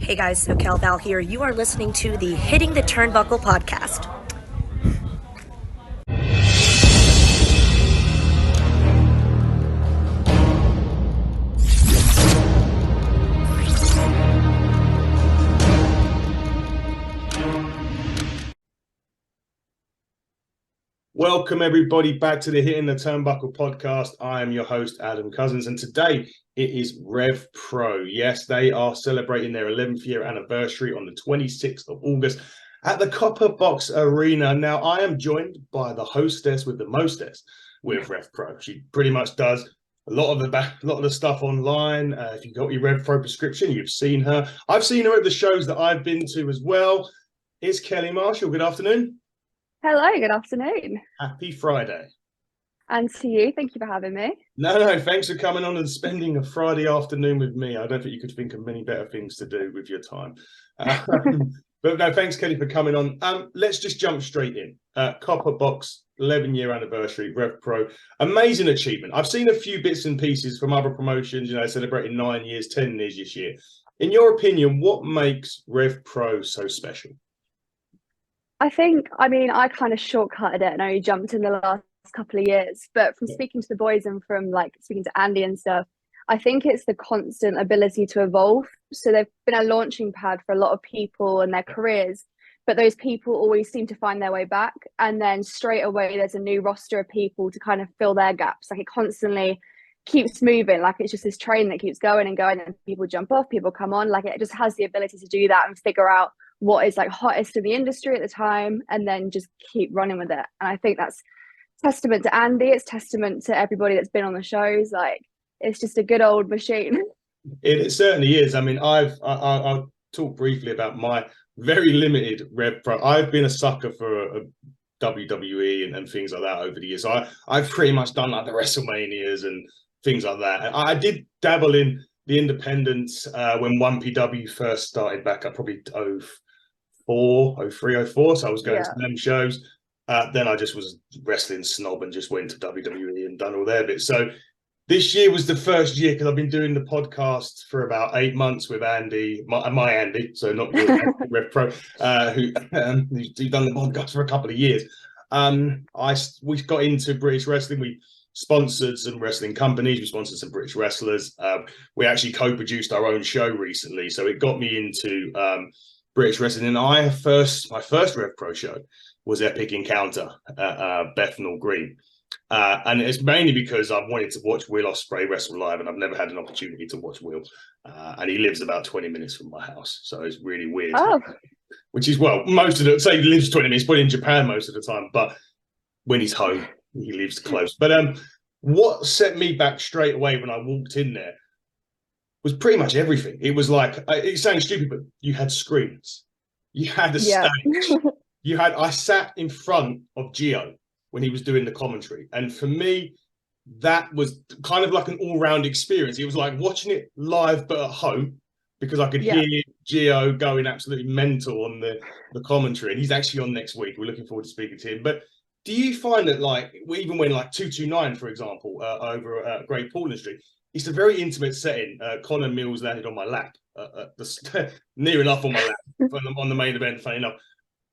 Hey guys, SoCal Val here. You are listening to the Hitting the Turnbuckle podcast. Welcome everybody back to the Hitting the Turnbuckle podcast. I am your host, Adam Cousins, and today it is Rev Pro. Yes, they are celebrating their 11th year anniversary on the 26th of August at the Copper Box Arena. Now, I am joined by the hostess with the mostess with Rev Pro. She pretty much does a lot of the stuff online. If you got your Rev Pro prescription, you've seen her. I've seen her at the shows that I've been to as well. It's Kelly Marshall. Good afternoon. Hello, good afternoon. Happy Friday. And to you, thank you for having me. No, thanks for coming on and spending a Friday afternoon with me. I don't think you could think of many better things to do with your time. But no, thanks, Kelly, for coming on. Let's just jump straight in. Copper Box, 11-year anniversary, Rev Pro. Amazing achievement. I've seen a few bits and pieces from other promotions, celebrating 9 years, 10 years this year. In your opinion, what makes Rev Pro so special? I I kind of shortcutted it and only jumped in the last couple of years. But from speaking to the boys and from speaking to Andy and stuff, I think it's the constant ability to evolve. So they've been a launching pad for a lot of people and their careers, but those people always seem to find their way back. And then straight away, there's a new roster of people to kind of fill their gaps. Like it constantly keeps moving. Like it's just this train that keeps going and going, and people jump off, people come on. Like it just has the ability to do that and figure out what is hottest in the industry at the time and then just keep running with it. And I think that's testament to Andy. It's testament to everybody that's been on the shows. It's just a good old machine. It certainly is. I mean, I'll talk briefly about my very limited Rev Pro. I've been a sucker for WWE and things like that over the years. I've pretty much done like the WrestleManias and things like that. I did dabble in the independents when 1PW first started back up, probably 03, 04. So I was going to them shows. Then I just was wrestling snob and just went to WWE and done all their bits. So this year was the first year because I've been doing the podcast for about 8 months with Andy, my Andy, so not your Rev Pro, who's done the podcast for a couple of years. We got into British wrestling. We sponsored some wrestling companies. We sponsored some British wrestlers. We actually co-produced our own show recently, so it got me into British wrestling. And my first Rev Pro show was Epic Encounter at Bethnal Green. And it's mainly because I've wanted to watch Will Osprey wrestle live, and I've never had an opportunity to watch Will. And he lives about 20 minutes from my house, so it's really weird. Oh. Which is, well, say he lives 20 minutes, but in Japan most of the time. But when he's home, he lives close. But what set me back straight away when I walked in there was pretty much everything. It was like, it sounds stupid, but you had screens. You had a stage. I sat in front of Gio when he was doing the commentary. And for me, that was kind of like an all-round experience. It was like watching it live, but at home, because I could hear Gio going absolutely mental on the commentary. And he's actually on next week. We're looking forward to speaking to him. But do you find that, even when 229, for example, over at Great Portland Street, it's a very intimate setting. Conor Mills landed on my lap, near enough on my lap on the main event, funny enough.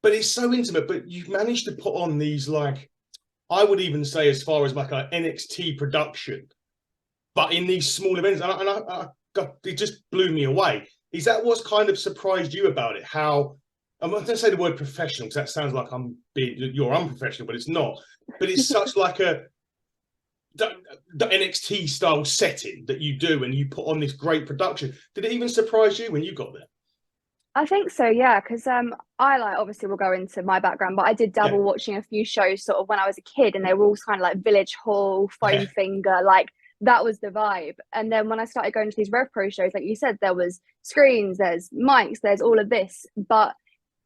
But it's so intimate. But you've managed to put on these, I would even say as far as an NXT production, but in these small events, and it just blew me away. Is that what's kind of surprised you about it? How, I'm not going to say the word professional because that sounds like you're unprofessional, but it's not. But it's such the NXT style setting that you do, and you put on this great production. Did it even surprise you when you got there? I think so, yeah, because obviously we'll go into my background, but I did dabble watching a few shows sort of when I was a kid, and they were all kind of Village Hall, Foam Finger, that was the vibe. And then when I started going to these Rev Pro shows, like you said, there was screens, there's mics, there's all of this, but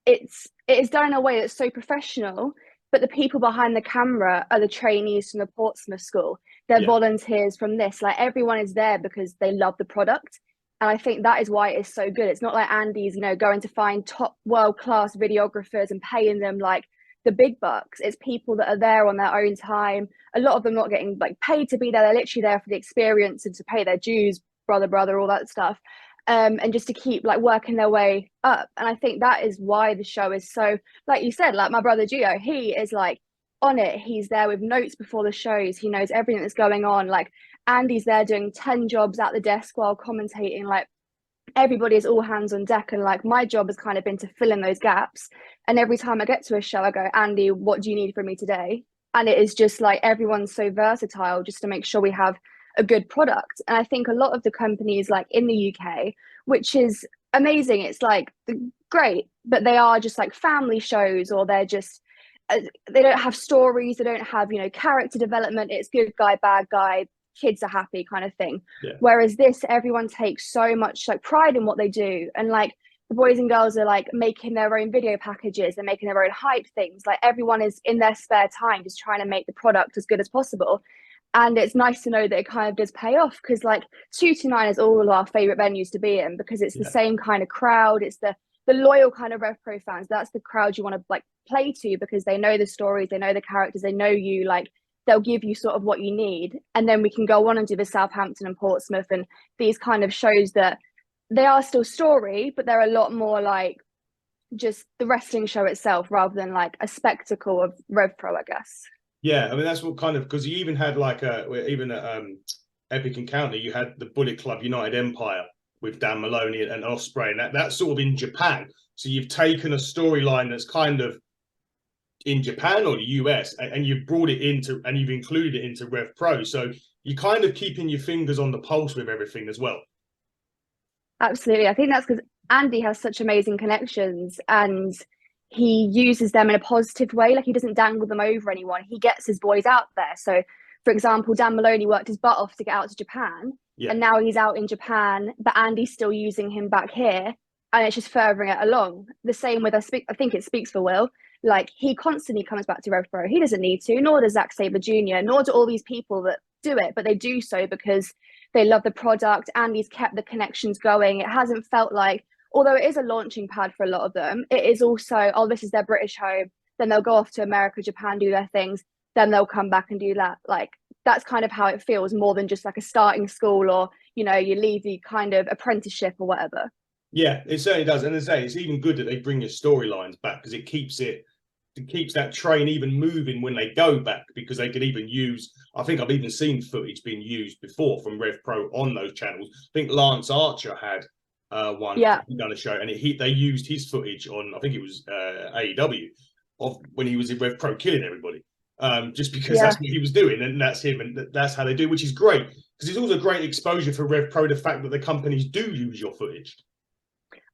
it is done in a way that's so professional. But the people behind the camera are the trainees from the Portsmouth School. They're volunteers from this. Everyone is there because they love the product. And I think that is why it's so good. It's not like Andy's, going to find top world-class videographers and paying them the big bucks. It's people that are there on their own time. A lot of them not getting paid to be there. They're literally there for the experience and to pay their dues, brother, all that stuff. and just to keep like working their way up. And I think that is why the show is so, like you said, like my brother Gio, he is like on it. He's there with notes before the shows. He knows everything that's going on. Like Andy's there doing 10 jobs at the desk while commentating. Like everybody is all hands on deck, and like my job has kind of been to fill in those gaps. And every time I get to a show, I go, Andy, what do you need from me today? And it is just like everyone's so versatile just to make sure we have a good product. And I think a lot of the companies like in the UK, which is amazing, it's like great, but they are just like family shows, or they're just they don't have stories, they don't have, you know, character development. It's good guy, bad guy, kids are happy kind of thing. Yeah. Whereas this, everyone takes so much like pride in what they do, and like the boys and girls are like making their own video packages, they're making their own hype things. Like everyone is in their spare time just trying to make the product as good as possible. And it's nice to know that it kind of does pay off, because like 229 is all of our favorite venues to be in, because it's the same kind of crowd. It's the loyal kind of Rev Pro fans. That's the crowd you want to like play to, because they know the stories, they know the characters, they know you. Like they'll give you sort of what you need, and then we can go on and do the Southampton and Portsmouth and these kind of shows that they are still story, but they're a lot more like just the wrestling show itself rather than like a spectacle of Rev Pro, I guess. Yeah, I mean that's what kind of, because you even had like even at Epic Encounter, you had the Bullet Club United Empire with Dan Maloney and Osprey, and that's sort of in Japan. So you've taken a storyline that's kind of in Japan or the US, and you've brought it into, and you've included it into Rev Pro. So you're kind of keeping your fingers on the pulse with everything as well. Absolutely. I think that's because Andy has such amazing connections, and he uses them in a positive way. Like he doesn't dangle them over anyone. He gets his boys out there. So for example, Dan Maloney worked his butt off to get out to Japan, and now he's out in Japan, but Andy's still using him back here, and it's just furthering it along. The same with, I think it speaks for Will. Like he constantly comes back to Rev Pro. He doesn't need to, nor does Zack Sabre Jr., nor do all these people that do it, but they do so because they love the product. Andy's kept the connections going. It hasn't felt like, although it is a launching pad for a lot of them, it is also, oh, this is their British home. Then they'll go off to America, Japan, do their things. Then they'll come back and do that. Like that's kind of how it feels, more than just like a starting school, or, you know, you leave the kind of apprenticeship or whatever. Yeah, it certainly does. And as I say, it's even good that they bring your storylines back, because it keeps that train even moving when they go back, because they could even use, I think I've even seen footage being used before from Rev Pro on those channels. I think Lance Archer had one done a show, and they used his footage on, I think it was AEW, of when he was in Rev Pro killing everybody, just because that's what he was doing, and that's him, and that's how they do, which is great, because it's also great exposure for Rev Pro, the fact that the companies do use your footage.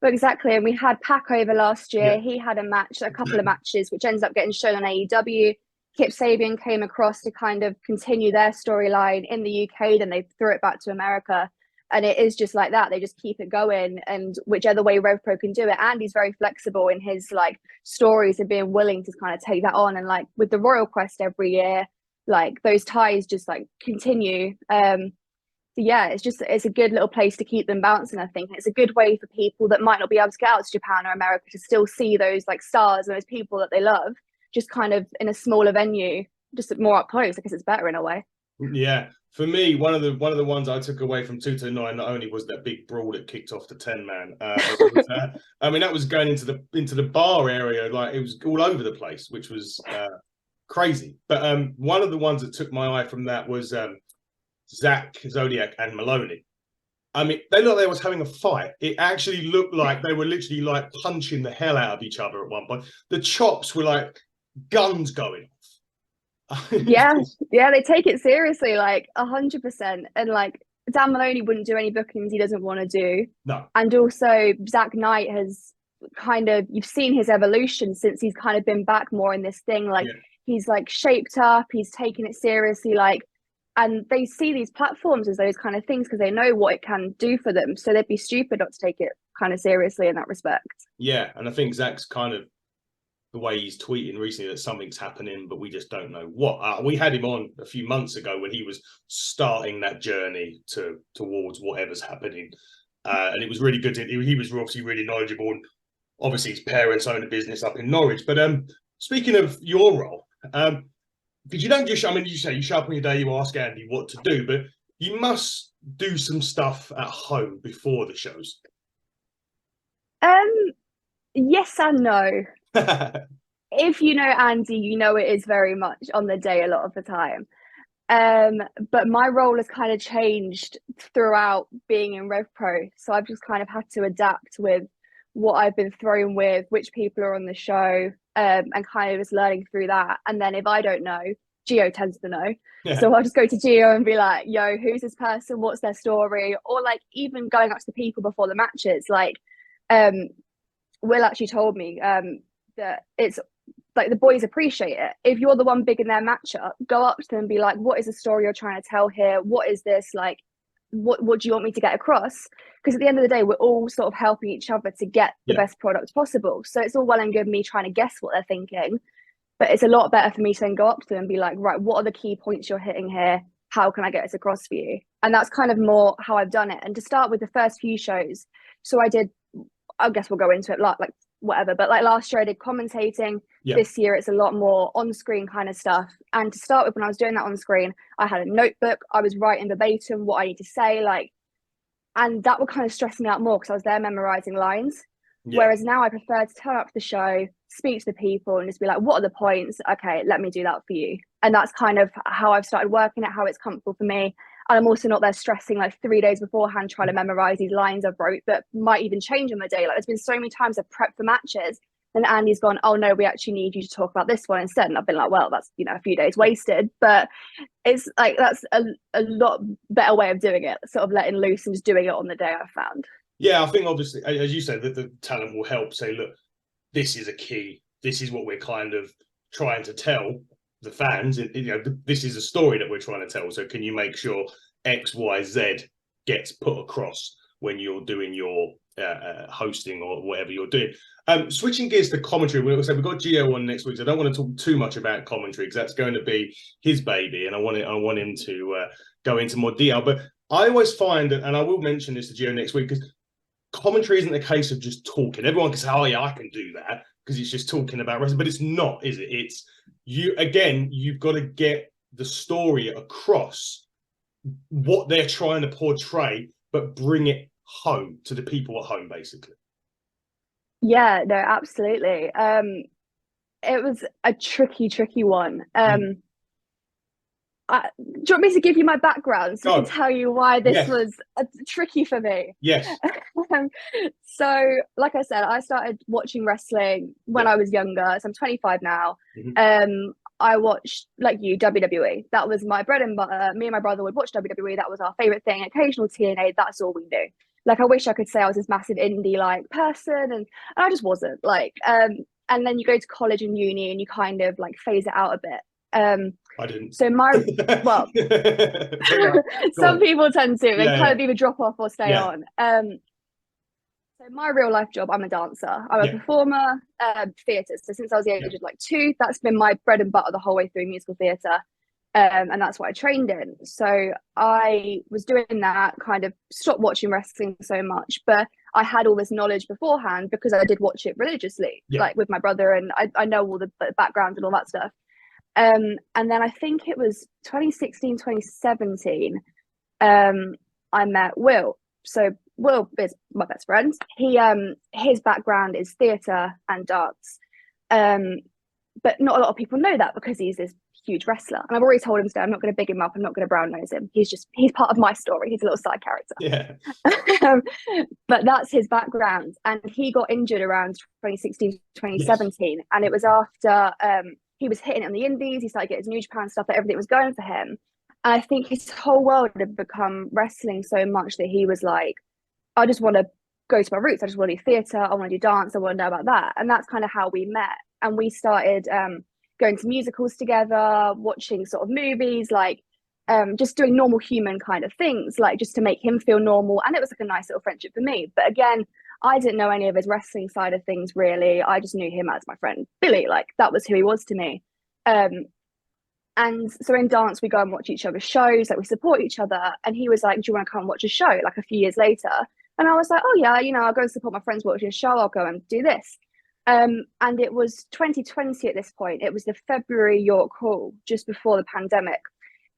Well, exactly. And we had Pac over last year. He had a couple of matches, which ends up getting shown on AEW. Kip Sabian came across to kind of continue their storyline in the UK. Then they threw it back to America. And it is just like that. They just keep it going. And whichever way Rev Pro can do it. Andy's very flexible in his like stories and being willing to kind of take that on. And like with the Royal Quest every year, like those ties just like continue. Yeah, it's a good little place to keep them bouncing. I think it's a good way for people that might not be able to get out to Japan or America to still see those like stars and those people that they love, just kind of in a smaller venue, just more up close. I guess it's better in a way. Yeah, for me, one of the ones I took away from 229 not only was that big brawl that kicked off the 10-man. I mean, that was going into the bar area, like it was all over the place, which was crazy. But one of the ones that took my eye from that was Zach, Zodiac, and Maloney. I mean, they looked like they was having a fight. It actually looked like they were literally like punching the hell out of each other at one point. The chops were like guns going off. yeah, they take it seriously, like 100%. And like Dan Maloney wouldn't do any bookings he doesn't want to do. No. And also Zach Knight has kind of, you've seen his evolution since he's kind of been back more in this thing. Like he's like shaped up, he's taken it seriously, like. And they see these platforms as those kind of things because they know what it can do for them. So they'd be stupid not to take it kind of seriously in that respect. Yeah, and I think Zach's kind of the way he's tweeting recently that something's happening, but we just don't know what. We had him on a few months ago when he was starting that journey towards whatever's happening. And it was really good. He was obviously really knowledgeable. And obviously his parents own a business up in Norwich. But speaking of your role, because you don't just, I mean, you say you show up on your day, you ask Andy what to do, but you must do some stuff at home before the shows? Yes and no. If you know Andy, you know it is very much on the day a lot of the time. But my role has kind of changed throughout being in Rev Pro. So I've just kind of had to adapt with what I've been thrown with, which people are on the show, and kind of just learning through that. And then if I don't know, Gio tends to know. Yeah. So I'll just go to Gio and be like, yo, who's this person? What's their story? Or like even going up to the people before the matches. Like Will actually told me that it's like the boys appreciate it. If you're the one big in their matchup, go up to them and be like, what is the story you're trying to tell here? What is this? Like, what do you want me to get across? Because at the end of the day, we're all sort of helping each other to get the best product possible. So it's all well and good me trying to guess what they're thinking, but it's a lot better for me to then go up to them and be like, right, what are the key points you're hitting here? How can I get this across for you? And that's kind of more how I've done it. And to start with the first few shows, so I guess we'll go into it like whatever, but like last year I did commentating. This year it's a lot more on-screen kind of stuff. And to start with, when I was doing that on screen, I had a notebook, I was writing verbatim what I need to say, like, and that would kind of stress me out more because I was there memorizing lines. Whereas now I prefer to turn up to the show, speak to the people and just be like, what are the points? Okay, let me do that for you. And that's kind of how I've started working it, how it's comfortable for me. And I'm also not there stressing like 3 days beforehand trying to memorize these lines I've wrote that might even change on the day. Like there's been so many times I've prepped for matches, then Andy's gone, oh no, we actually need you to talk about this one instead. And I've been like, well, that's, you know, a few days wasted. But it's like that's a lot better way of doing it, sort of letting loose and just doing it on the day, I've found. Yeah, I think obviously, as you said, that the talent will help say, look, this is a key. This is what we're kind of trying to tell the fans. You know, this is a story that we're trying to tell. So can you make sure X, Y, Z gets put across when you're doing your hosting or whatever you're doing? Switching gears to commentary, we've got Gio on next week. So I don't want to talk too much about commentary because that's going to be his baby, and I want him to go into more detail. But I always find, and I will mention this to Gio next week, because commentary isn't a case of just talking. Everyone can say, oh yeah, I can do that because it's just talking about wrestling, but it's not, is it? It's you've got to get the story across, what they're trying to portray, but bring it home to the people at home, basically. Yeah, no, absolutely. It was a tricky one. Do you want me to give you my background so I can tell you why this was tricky for me? Yes. So, like I said, I started watching wrestling when I was younger. So I'm 25 now. I watched, like you, WWE. That was my bread and butter. Me and my brother would watch WWE. That was our favorite thing. Occasional TNA. That's all we knew. Like, I wish I could say I was this massive indie like person, and I just wasn't. Like, and then you go to college and uni, and you kind of like phase it out a bit. I didn't. So well, some people tend to. They kind of either drop off or stay on. So my real life job, I'm a dancer. I'm a performer, theatre. So since I was the age of like 2, that's been my bread and butter the whole way through musical theatre. And that's what I trained in. So I was doing that, kind of stopped watching wrestling so much, but I had all this knowledge beforehand because I did watch it religiously, like with my brother, and I know all the background and all that stuff. And then I think it was 2016, 2017, I met Will. So Will is my best friend. His background is theatre and dance. But not a lot of people know that because he's this huge wrestler. And I've already told him today, I'm not going to big him up. I'm not going to brown nose him. He's part of my story. He's a little side character. Yeah. But that's his background. And he got injured around 2016, 2017. And it was after he was hitting it on the indies. He started getting his New Japan stuff, that everything was going for him. And I think his whole world had become wrestling so much that he was like, I just want to go to my roots. I just want to do theatre. I want to do dance. I want to know about that. And that's kind of how we met. And we started going to musicals together, watching sort of movies, like just doing normal human kind of things, like just to make him feel normal. And it was like a nice little friendship for me. But again, I didn't know any of his wrestling side of things, really. I just knew him as my friend Billy. Like, that was who he was to me. And so in dance, we go and watch each other's shows, like we support each other. And he was like, do you want to come and watch a show? Like a few years later. And I was like, oh yeah, you know, I'll go and support my friends watching a show. I'll go and do this. And it was 2020 at this point. It was the February York Hall, just before the pandemic.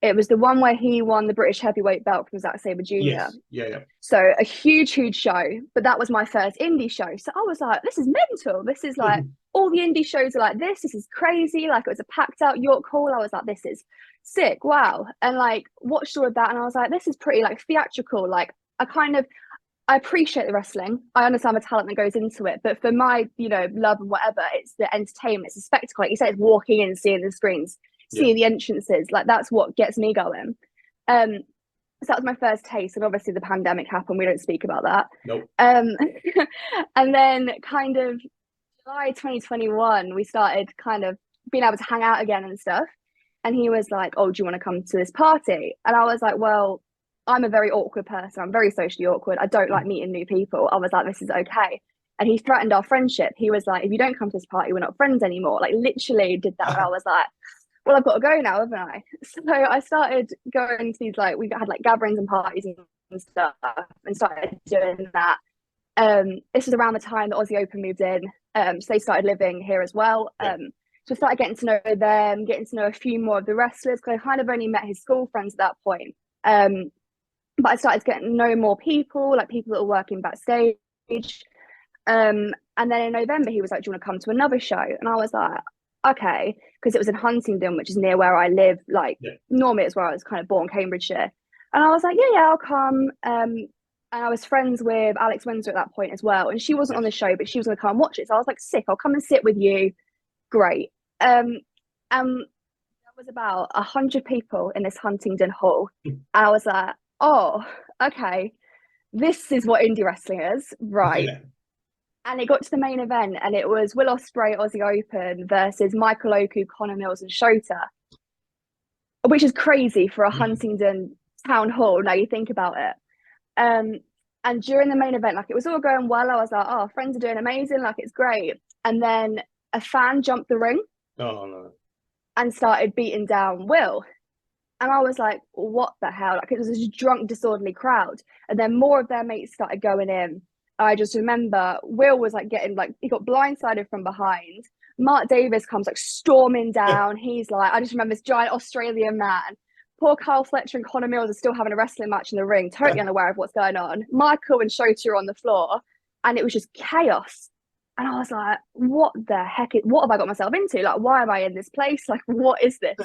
It was the one where he won the British heavyweight belt from Zack Sabre Jr. Yes. Yeah. So a huge show, but that was my first indie show. So I was like, this is mental. This is like, all the indie shows are like this. This is crazy. Like, it was a packed out York Hall. I was like, this is sick. Wow. And like watched all of that and I was like, this is pretty like theatrical. Like, I appreciate the wrestling. I understand the talent that goes into it. But for my, love and whatever, it's the entertainment. It's a spectacle. Like you said, it's walking in and seeing the screens, seeing the entrances. Like, that's what gets me going. So that was my first taste. And obviously the pandemic happened. We don't speak about that. Nope. And then kind of July 2021, we started kind of being able to hang out again and stuff. And he was like, oh, do you want to come to this party? And I was like, well, I'm a very awkward person. I'm very socially awkward. I don't like meeting new people. I was like, this is okay. And he threatened our friendship. He was like, if you don't come to this party, we're not friends anymore. Like, literally did that. And I was like, well, I've got to go now, haven't I? So I started going to these, like, we had like gatherings and parties and stuff and started doing that. This was around the time that Aussie Open moved in. So they started living here as well. So I started getting to know them, getting to know a few more of the wrestlers, because I kind of only met his school friends at that point. But I started getting to know more people, like people that were working backstage. And then in November, he was like, do you want to come to another show? And I was like, okay, because it was in Huntingdon, which is near where I live. Like, normally it's where I was kind of born, Cambridgeshire. And I was like, yeah, I'll come. And I was friends with Alex Windsor at that point as well. And she wasn't on the show, but she was going to come and watch it. So I was like, sick, I'll come and sit with you. Great. And there was about 100 people in this Huntingdon hall. And I was like, oh, okay, this is what indie wrestling is, right? And it got to the main event, and it was Will Osprey Aussie Open versus Michael Oku, Connor Mills, and Shota, which is crazy for a Huntingdon town hall. Now you think about it. And during the main event, like, it was all going well. I was like, oh, friends are doing amazing, like, it's great. And then a fan jumped the ring. Oh no. And started beating down Will. And I was like, what the hell? Like, it was this drunk, disorderly crowd. And then more of their mates started going in. I just remember Will was like getting, like, he got blindsided from behind. Mark Davis comes like storming down. He's like, I just remember this giant Australian man. Poor Kyle Fletcher and Connor Mills are still having a wrestling match in the ring, totally unaware of what's going on. Michael and Shota are on the floor, and it was just chaos. And I was like, what the heck? What have I got myself into? Like, why am I in this place? Like, what is this?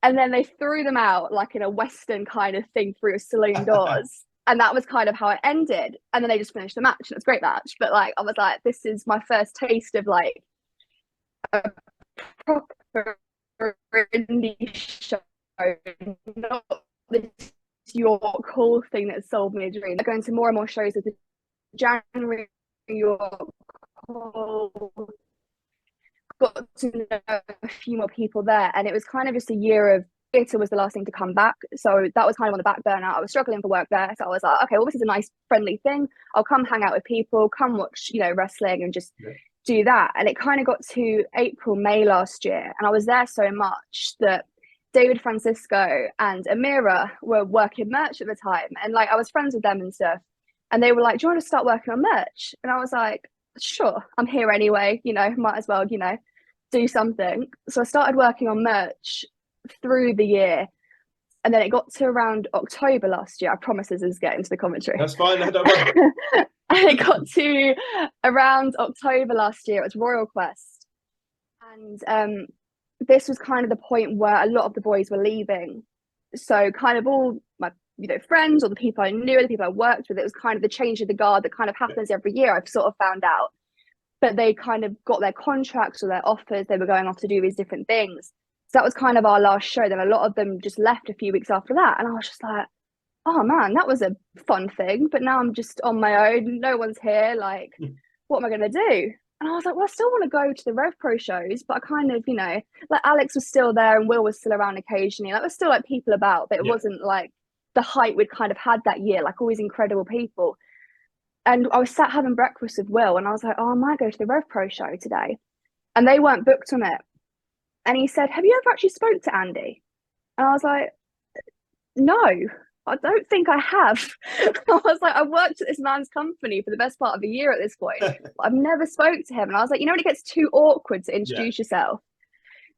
And then they threw them out, like, in a Western kind of thing through saloon doors. And that was kind of how it ended. And then they just finished the match. And it's a great match. But, like, I was like, this is my first taste of, like, a proper indie show. Not this York Hall thing that sold me a dream. They're going to more and more shows of the January York Hall. Got to know a few more people there, and it was kind of just a year of theatre was the last thing to come back, so that was kind of on the back burner. I was struggling for work there, so I was like, okay, well, this is a nice friendly thing. I'll come hang out with people, come watch, wrestling, and just do that. And it kind of got to April, May last year, and I was there so much that David Francisco and Amira were working merch at the time, and like I was friends with them and stuff, and they were like, do you want to start working on merch? And I was like, sure, I'm here anyway, might as well, do something. So I started working on merch through the year, and then it got to around October last year. I promise this is getting to the commentary. That's fine, no, don't worry. And it got to around October last year. It was Royal Quest, and this was kind of the point where a lot of the boys were leaving. So kind of all my friends, or the people I knew, the people I worked with, it was kind of the change of the guard that kind of happens every year, I've sort of found out. But they kind of got their contracts or their offers, they were going off to do these different things. So that was kind of our last show. Then a lot of them just left a few weeks after that. And I was just like, oh man, that was a fun thing. But now I'm just on my own. No one's here. Like, what am I going to do? And I was like, well, I still want to go to the Rev Pro shows, but I kind of, like Alex was still there and Will was still around occasionally. Like, there was still like people about, but it wasn't like the hype we'd kind of had that year, like all these incredible people. And I was sat having breakfast with Will, and I was like, oh, I might go to the Rev Pro show today. And they weren't booked on it. And he said, have you ever actually spoke to Andy? And I was like, no, I don't think I have. I was like, I worked at this man's company for the best part of a year at this point. I've never spoke to him. And I was like, when it gets too awkward to introduce yourself.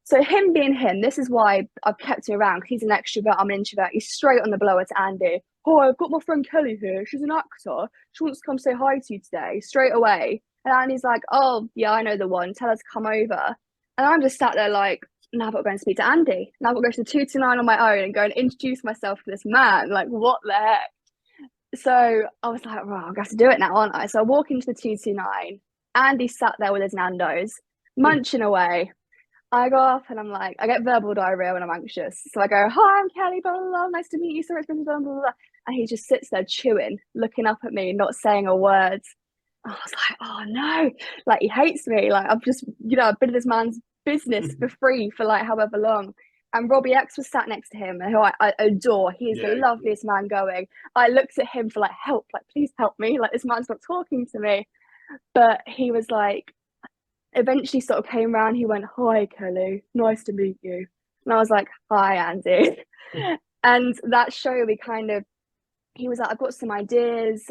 So him being him, this is why I've kept him around, because he's an extrovert, I'm an introvert. He's straight on the blower to Andy. Oh, I've got my friend Kelly here. She's an actor. She wants to come say hi to you today, straight away. And Andy's like, oh, yeah, I know the one. Tell her to come over. And I'm just sat there like, now I've got to go and speak to Andy. Now I've got to go to the 229 on my own and go and introduce myself to this man. Like, what the heck? So I was like, well, I'm going to have to do it now, aren't I? So I walk into the 229. Andy sat there with his Nando's, munching away. I go up and I'm like, I get verbal diarrhea when I'm anxious. So I go, hi, I'm Kelly, blah, blah, blah. Nice to meet you. So it's been blah, blah, blah. And he just sits there chewing, looking up at me, not saying a word. I was like, oh no, like he hates me. Like I've just, I've been in this man's business for free for like however long. And Robbie X was sat next to him, who I adore. He is the loveliest man going. I looked at him for like help, like please help me. Like this man's not talking to me. But he was like, eventually sort of came around. He went, hi, Kelly, nice to meet you. And I was like, hi, Andy. And that show, he was like, I've got some ideas,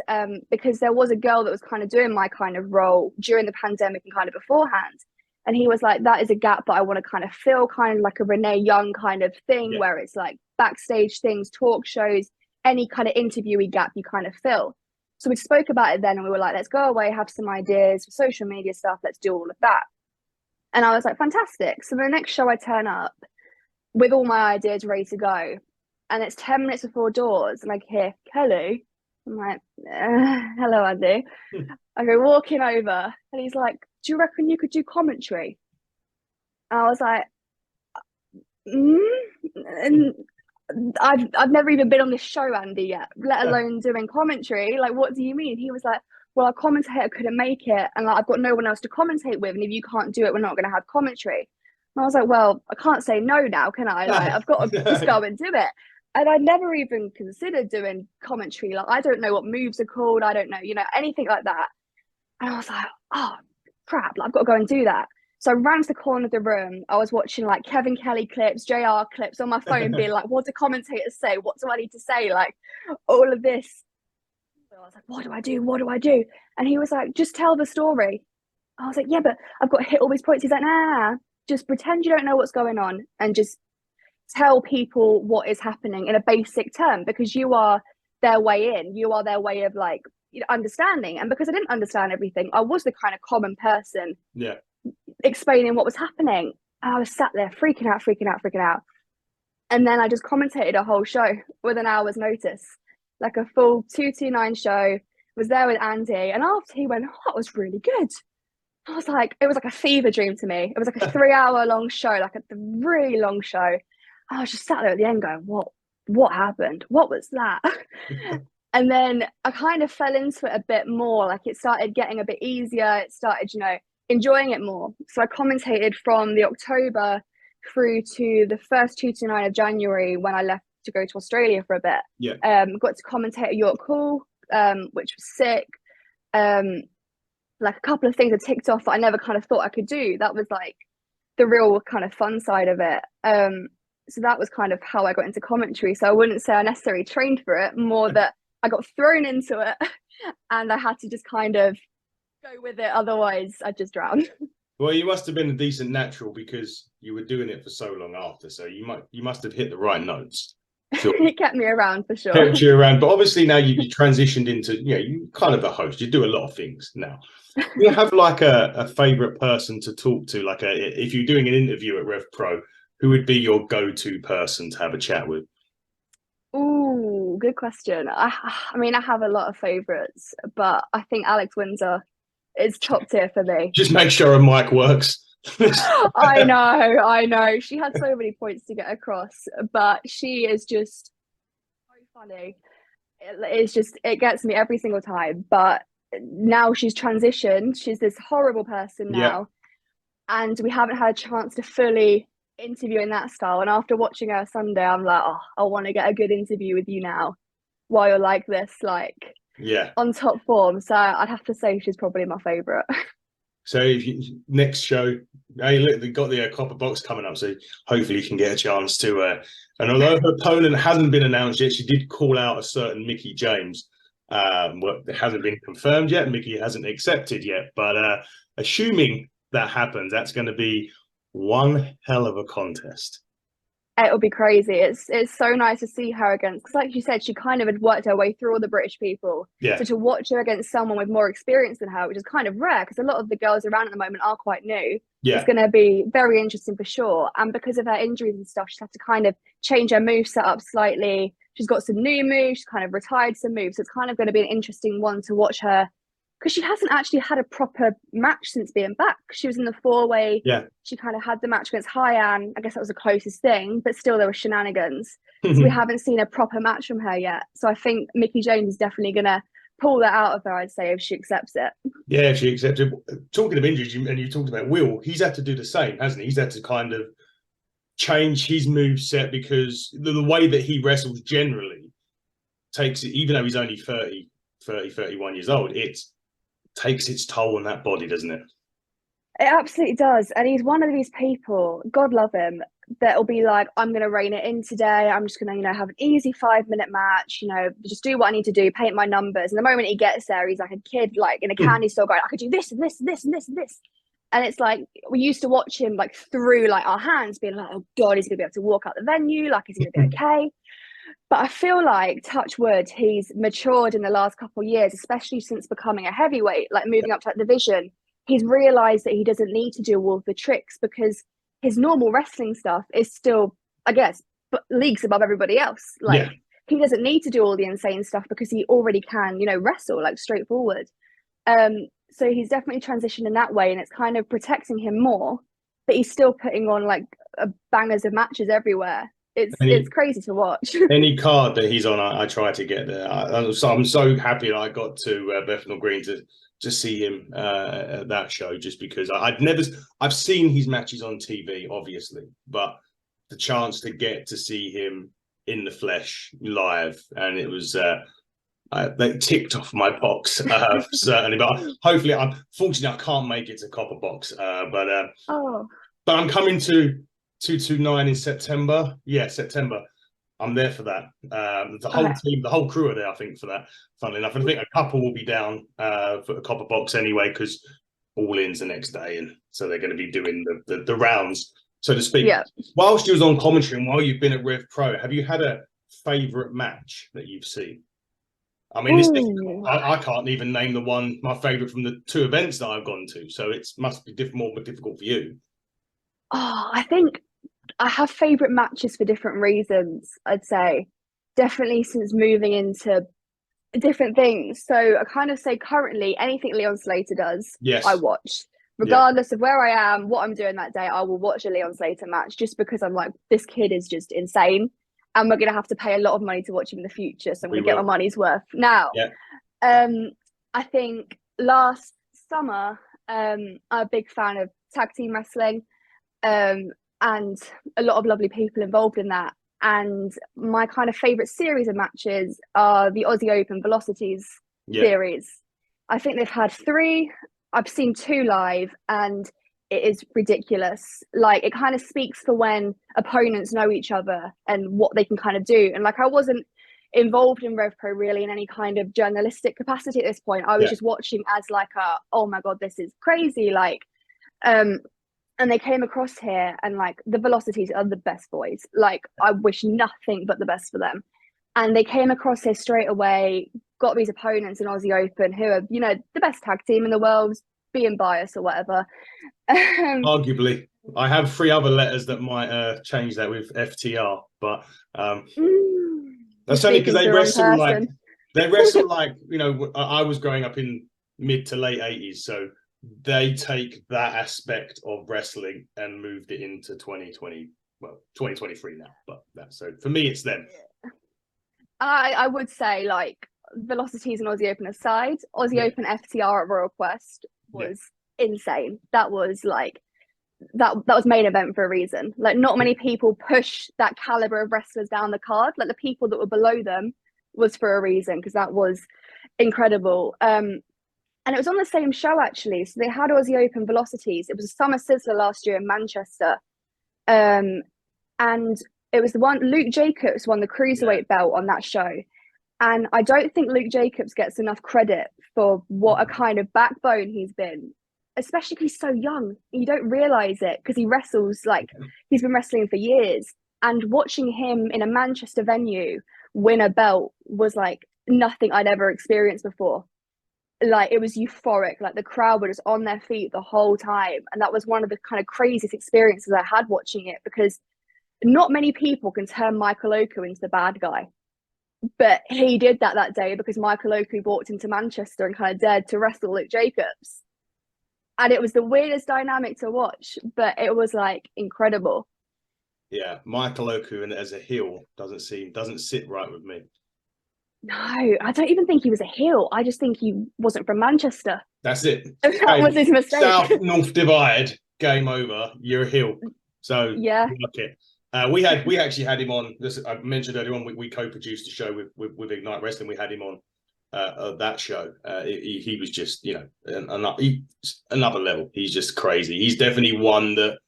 because there was a girl that was kind of doing my kind of role during the pandemic and kind of beforehand. And he was like, that is a gap that I want to kind of fill, kind of like a Renee Young kind of thing, where it's like backstage things, talk shows, any kind of interviewee gap you kind of fill. So we spoke about it then, and we were like, let's go away, have some ideas for social media stuff. Let's do all of that. And I was like, fantastic. So the next show I turn up with all my ideas ready to go. And it's 10 minutes before doors. And I hear, Kelly. I'm like, hello, Andy. I go walking over. And he's like, do you reckon you could do commentary? And I was like, and I've never even been on this show, Andy, yet, let alone doing commentary. Like, what do you mean? He was like, well, our commentator couldn't make it, and like, I've got no one else to commentate with, and if you can't do it, we're not going to have commentary. And I was like, well, I can't say no now, can I? Like, I've got to just go and do it. And I never even considered doing commentary. Like, I don't know what moves are called. I don't know, anything like that. And I was like, oh, crap, like, I've got to go and do that. So I ran to the corner of the room. I was watching like Kevin Kelly clips, JR clips on my phone, being like, what do commentators say? What do I need to say? Like all of this. So I was like, what do I do? What do I do? And he was like, just tell the story. I was like, yeah, but I've got to hit all these points. He's like, nah, just pretend you don't know what's going on and just tell people what is happening in a basic term, because you are their way in. You are their way of like understanding. And because I didn't understand everything, I was the kind of common person. Yeah. Explaining what was happening. I was sat there freaking out. And then I just commentated a whole show with an hour's notice, like a full 229 show. Was there with Andy, and after he went, oh, that was really good. I was like, it was like a fever dream to me. It was like a 3-hour long show, like a really long show. I was just sat there at the end going, what happened? What was that? And then I kind of fell into it a bit more. Like it started getting a bit easier. It started, enjoying it more. So I commentated from the October through to the first 229 of January when I left to go to Australia for a bit. Yeah. Got to commentate at York Hall, which was sick. Like a couple of things I ticked off that I never kind of thought I could do. That was like the real kind of fun side of it. So that was kind of how I got into commentary. So I wouldn't say I necessarily trained for it, more that I got thrown into it and I had to just kind of go with it, otherwise I'd just drown. Well, you must have been a decent natural because you were doing it for so long after, so you must have hit the right notes. Sure. It kept me around for sure. Kept you around, but obviously now you transitioned into, you kind of a host. You do a lot of things now. You have like a favorite person to talk to, like if you're doing an interview at Rev Pro, who would be your go-to person to have a chat with? Ooh, good question. I mean, I have a lot of favorites, but I think Alex Windsor is top tier for me. Just make sure a mic works. I know. She had so many points to get across, but she is just so funny. It gets me every single time. But now she's transitioned. She's this horrible person now. Yeah. And we haven't had a chance to fully interview in that style. And after watching her Sunday, I'm like, oh, I want to get a good interview with you now while you're like this, like on top form. So I'd have to say she's probably my favorite. So if next show, hey, look, they've got the copper box coming up, so hopefully you can get a chance to. And although her opponent hasn't been announced yet, she did call out a certain Mickey James. It hasn't been confirmed yet. Mickey hasn't accepted yet, but assuming that happens, that's going to be One hell of a contest. It'll be crazy. It's so nice to see her against, because like you said, she kind of had worked her way through all the British people. Yeah. So to watch her against someone with more experience than her, which is kind of rare, because a lot of the girls around at the moment are quite new. Yeah. It's going to be very interesting for sure. And because of her injuries and stuff, she's had to kind of change her move set up slightly. She's got some new moves. She's kind of retired some moves. So it's kind of going to be an interesting one to watch her, because she hasn't actually had a proper match since being back. She was in the four-way. Yeah. She kind of had the match against Hyan. I guess that was the closest thing, but still there were shenanigans. So we haven't seen a proper match from her yet. So I think Mickie James is definitely going to pull that out of her, I'd say, if she accepts it. Yeah, if she accepts it. Talking of injuries, and you talked about Will, he's had to do the same, hasn't he? He's had to kind of change his move set, because the way that he wrestles generally takes it, even though he's only 31 years old, it takes its toll on that body, doesn't it? It absolutely does. And he's one of these people, God love him, that'll be like, I'm going to rein it in today. I'm just going to, have an easy 5-minute match, just do what I need to do, paint my numbers. And the moment he gets there, he's like a kid, like in a candy store going, I could do this and this and this and this and this. And it's like, we used to watch him like through like our hands being like, oh God, he's going to be able to walk out the venue. Like, is he going to be okay? But I feel like, touch wood, he's matured in the last couple of years, especially since becoming a heavyweight, like moving up to that division. He's realised that he doesn't need to do all of the tricks, because his normal wrestling stuff is still, I guess, leagues above everybody else. Like, he doesn't need to do all the insane stuff because he already can, wrestle, like, straightforward. So he's definitely transitioned in that way, and it's kind of protecting him more, but he's still putting on, like, bangers of matches everywhere. It's crazy to watch. Any card that he's on, I try to get there. I'm so happy that I got to Bethnal Green to see him at that show, just because I've seen his matches on TV, obviously, but the chance to get to see him in the flesh live, and it was they ticked off my box, certainly. But hopefully, fortunately I can't make it to Copper Box, but I'm coming to 229 in September. Yeah, September. I'm there for that. The whole team, the whole crew are there, I think, for that, funnily enough. And I think a couple will be down for the Copper Box anyway, because All In's the next day. And so they're going to be doing the rounds, so to speak. Yeah. Whilst you was on commentary and while you've been at Rev Pro, have you had a favourite match that you've seen? I mean, I can't even name my favourite from the 2 events that I've gone to. So it must be more difficult for you. Oh, I think I have favourite matches for different reasons, I'd say. Definitely since moving into different things. So I kind of say currently anything Leon Slater does, I watch. Regardless of where I am, what I'm doing that day, I will watch a Leon Slater match, just because I'm like, this kid is just insane. And we're going to have to pay a lot of money to watch him in the future. So I'm going to get my money's worth now. Yeah. I think last summer, I'm a big fan of tag team wrestling. And a lot of lovely people involved in that. And my kind of favourite series of matches are the Aussie Open Velocities series. I think they've had 3. I've seen 2 live, and it is ridiculous. Like, it kind of speaks for when opponents know each other and what they can kind of do. And like, I wasn't involved in Rev Pro really in any kind of journalistic capacity at this point. I was just watching as like oh my God, this is crazy. Like, and they came across here, and like, the Velocities are the best boys. Like, I wish nothing but the best for them. And they came across here straight away, got these opponents in Aussie Open who are, the best tag team in the world, being biased or whatever. Arguably. I have 3 other letters that might change that with FTR, but that's only because they wrestle like I was growing up in mid to late 80s, so they take that aspect of wrestling and moved it into 2023 now. But so for me, it's them. I would say, like, Velocities and Aussie Open aside, Aussie Open FTR at Royal Quest was insane. That was like that was main event for a reason. Like, not many people push that caliber of wrestlers down the card. Like, the people that were below them was for a reason, because that was incredible. And it was on the same show, actually. So they had Aussie Open Velocities. It was a Summer Sizzler last year in Manchester. And it was the one, Luke Jacobs won the Cruiserweight belt on that show. And I don't think Luke Jacobs gets enough credit for what a kind of backbone he's been especially because he's so young. You don't realize it because he wrestles like he's been wrestling for years. And watching him in a Manchester venue win a belt was like nothing I'd ever experienced before. Like, it was euphoric. Like, the crowd were just on their feet the whole time. And that was one of the kind of craziest experiences I had watching it, because not many people can turn Michael Oku into the bad guy. But he did that day because Michael Oku walked into Manchester and kind of dared to wrestle Luke Jacobs. And it was the weirdest dynamic to watch, but it was like incredible. Yeah, Michael Oku and as a heel doesn't sit right with me. No, I don't even think he was a heel. I just think he wasn't from Manchester. That's it. That was his mistake. South-North divide, game over. You're a heel. So yeah, look it. We actually had him on. I mentioned earlier on. We co-produced a show with Ignite Wrestling. We had him on that show. He was just, you know, another level. He's just crazy. He's definitely one that,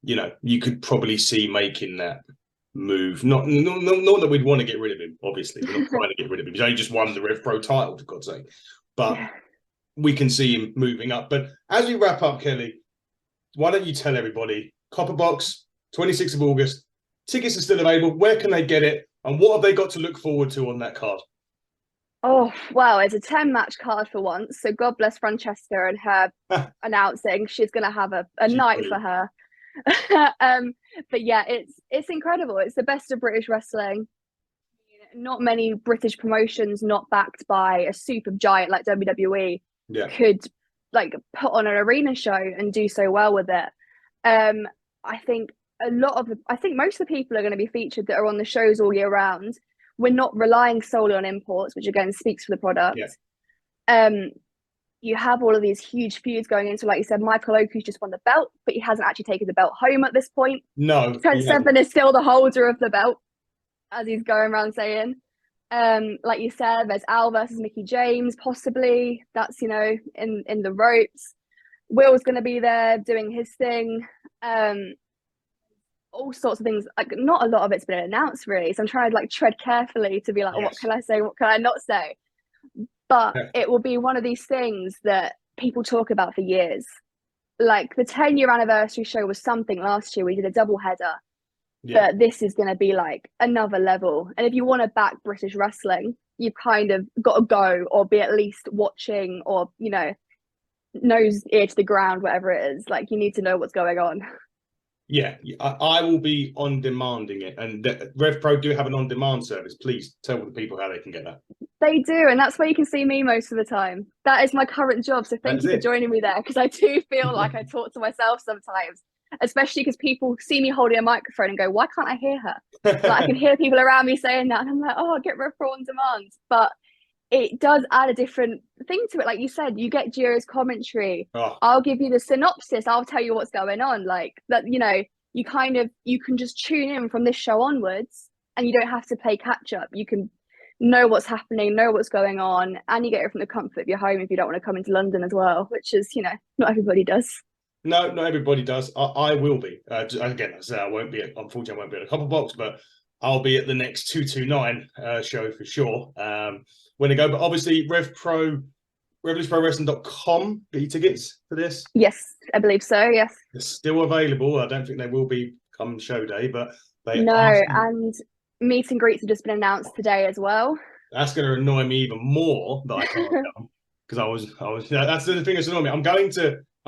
you know, you could probably see making that move. Not that we'd want to get rid of him. Obviously, we're not trying to get rid of him. He's only just won the Rev Pro title, for God's sake. But we can see him moving up. But as we wrap up, Kelly, why don't you tell everybody, Copper Box, 26th of August, tickets are still available. Where can they get it? And what have they got to look forward to on that card? Oh, well, it's a 10-match card for once. So God bless Francesca and her announcing. She's going to have a night brilliant for her. But yeah, it's incredible. It's the best of British wrestling. Not many British promotions not backed by a super giant like WWE could like put on an arena show and do so well with it. I think most of the people are going to be featured that are on the shows all year round. We're not relying solely on imports, which again speaks for the product. You have all of these huge feuds going into, like you said, Michael Oku's just won the belt, but he hasn't actually taken the belt home at this point. No. Trent Seven is still the holder of the belt, as he's going around saying. Like you said, there's Al versus Mickey James, possibly. That's, you know, in the ropes. Will's going to be there doing his thing. All sorts of things. Like, not a lot of it's been announced, really. So I'm trying to like tread carefully to be like, what can I say? What can I not say? But it will be one of these things that people talk about for years. Like, the 10-year anniversary show was something last year. We did a double header. But this is going to be like another level. And if you want to back British wrestling, you've kind of got to go or be at least watching, or, you know, nose, ear to the ground, whatever it is. Like, you need to know what's going on. Yeah, I will be on demanding it. And Rev Pro do have an on-demand service. Please tell the people how they can get that. They do, and that's where you can see me most of the time. That is my current job, so thank you for joining me there, because I do feel like I talk to myself sometimes, especially because people see me holding a microphone and go, why can't I hear her? Like, I can hear people around me saying that, and I'm like, oh, get Rev Pro on demand. But it does add a different thing to it. Like you said, you get Gio's commentary. I'll give you the synopsis. I'll tell you what's going on. Like that, you know, you can just tune in from this show onwards, and you don't have to play catch up. You can know what's happening, know what's going on, and you get it from the comfort of your home if you don't want to come into London as well, which is, you know, not everybody does. No, not everybody does. I will be. Again, I say unfortunately, I won't be at a Copper Box, but I'll be at the next 229 show for sure. When I go, but obviously revolutionprowrestling.com, get your tickets for this? Yes, I believe so, yes. They're still available. I don't think they will be come show day, but they and meet and greets have just been announced today as well. That's going to annoy me even more that I can't come, because I was that's the thing that's annoying me. I'm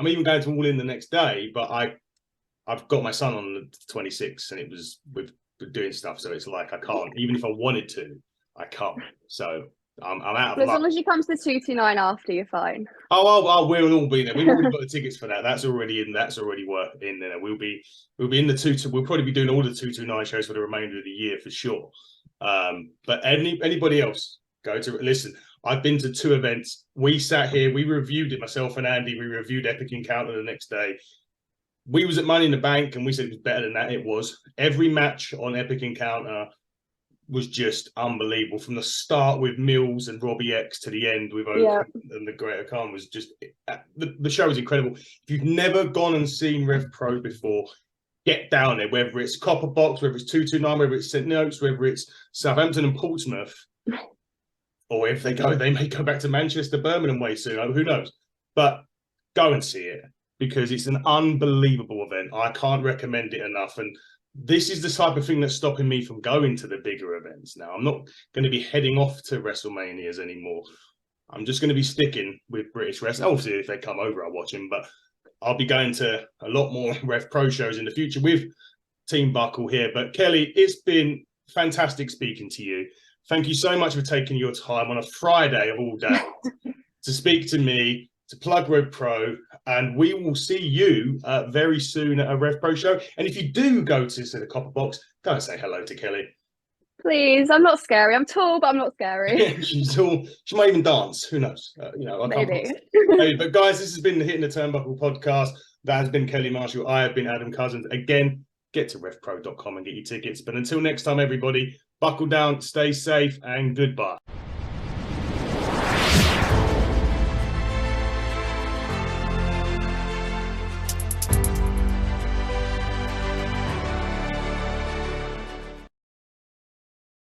even going to All In the next day, but I've got my son on the 26th, and it was with doing stuff, so it's like I can't. Even if I wanted to, I can't. So I'm out of luck. As long as you come to the 229 after, you're fine. Oh, we'll all be there. We've already got the tickets for that. That's already in. That's already worked in there. We'll be in the We'll probably be doing all the 229 shows for the remainder of the year for sure. But anybody else, go to listen. I've been to 2 events. We sat here. We reviewed it. Myself and Andy. We reviewed Epic Encounter the next day. We was at Money in the Bank, and we said it was better than that. It was. Every match on Epic Encounter was just unbelievable, from the start with Mills and Robbie X to the end with Oak and the Greater Khan. Was just the show was incredible. If you've never gone and seen Rev Pro before, get down there, whether it's Copper Box, whether it's 229, whether it's St. Notes, whether it's Southampton and Portsmouth, or if they may go back to Manchester, Birmingham way soon. Who knows? But go and see it. because it's an unbelievable event. I can't recommend it enough. And this is the type of thing that's stopping me from going to the bigger events now. I'm not going to be heading off to WrestleManias anymore. I'm just going to be sticking with British wrestling. Obviously, if they come over, I'll watch them, but I'll be going to a lot more Rev Pro shows in the future with Team Buckle here. But Kelly, it's been fantastic speaking to you. Thank you so much for taking your time on a Friday of all days to speak to me, to plug Rev Pro, and we will see you very soon at a Rev Pro show. And if you do go to the Copper Box, go and say hello to Kelly. Please, I'm not scary. I'm tall, but I'm not scary. She's tall. She might even dance. Who knows? Maybe. Maybe. But guys, this has been the Hitting the Turnbuckle podcast. That has been Kelly Marshall. I have been Adam Cousins. Again, get to revpro.com and get your tickets. But until next time, everybody, buckle down, stay safe, and goodbye.